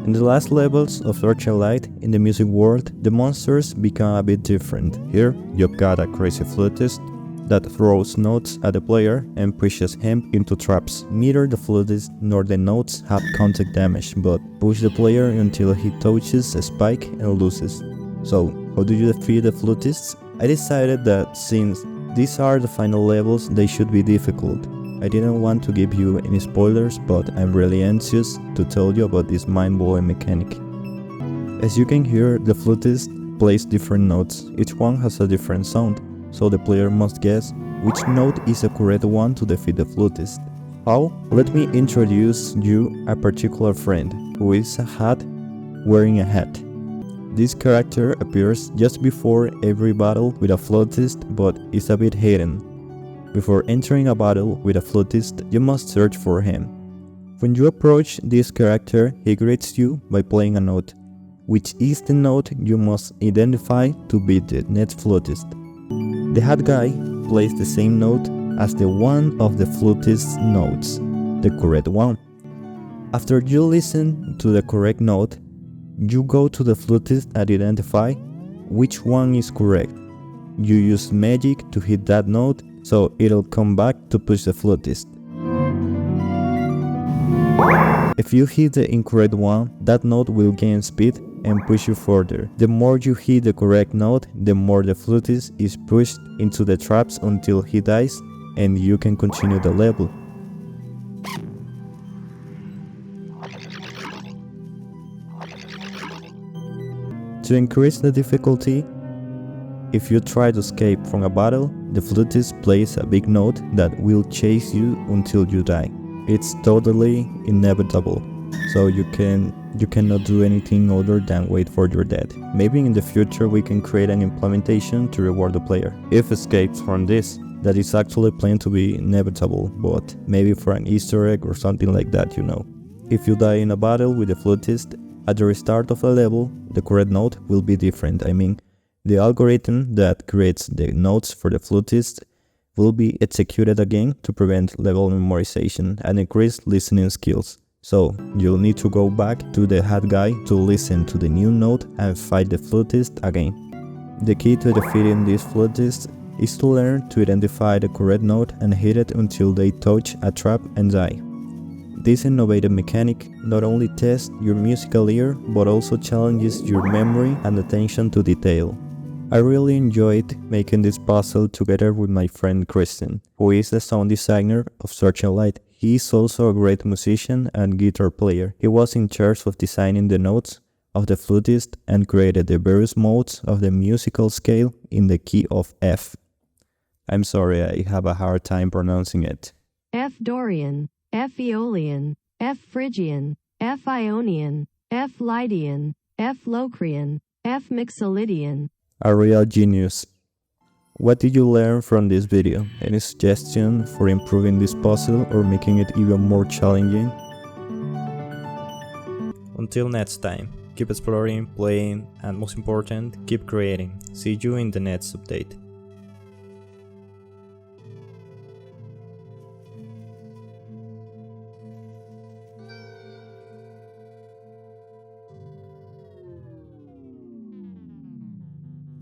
In the last levels of Torchlight in the music world, the monsters become a bit different. Here, you've got a crazy flutist that throws notes at the player and pushes him into traps. Neither the flutist nor the notes have contact damage, but push the player until he touches a spike and loses. So, how do you defeat the flutists? I decided that since these are the final levels, they should be difficult. I didn't want to give you any spoilers, but I'm really anxious to tell you about this mind-blowing mechanic. As you can hear, the flutist plays different notes. Each one has a different sound, so the player must guess which note is the correct one to defeat the flutist. How? Let me introduce you a particular friend, who is a hat wearing a hat. This character appears just before every battle with a flutist, but is a bit hidden. Before entering a battle with a flutist, you must search for him. When you approach this character, he greets you by playing a note, which is the note you must identify to beat the next flutist. The hat guy plays the same note as the one of the flutist's notes, the correct one. After you listen to the correct note, you go to the flutist and identify which one is correct. You use magic to hit that note, so it'll come back to push the flutist. If you hit the incorrect one, that note will gain speed and push you further. The more you hit the correct note, the more the flutist is pushed into the traps until he dies and you can continue the level. To increase the difficulty, if you try to escape from a battle, the flutist plays a big note that will chase you until you die. It's totally inevitable, so you cannot do anything other than wait for your death. Maybe in the future we can create an implementation to reward the player if escapes from this. That is actually planned to be inevitable, but maybe for an Easter egg or something like that, you know. If you die in a battle with the flutist, at the restart of a level, the correct note will be different. I mean, the algorithm that creates the notes for the flutist will be executed again to prevent level memorization and increase listening skills. So, you'll need to go back to the hat guy to listen to the new note and fight the flutist again. The key to defeating this flutist is to learn to identify the correct note and hit it until they touch a trap and die. This innovative mechanic not only tests your musical ear, but also challenges your memory and attention to detail. I really enjoyed making this puzzle together with my friend Christian, who is the sound designer of Torchlight. He is also a great musician and guitar player. He was in charge of designing the notes of the flutist and created the various modes of the musical scale in the key of F. I'm sorry, I have a hard time pronouncing it. F Dorian, F Aeolian, F Phrygian, F Ionian, F Lydian, F Locrian, F Mixolydian. A real genius. What did you learn from this video? Any suggestion for improving this puzzle or making it even more challenging? Until next time, keep exploring, playing, and most important, keep creating. See you in the next update.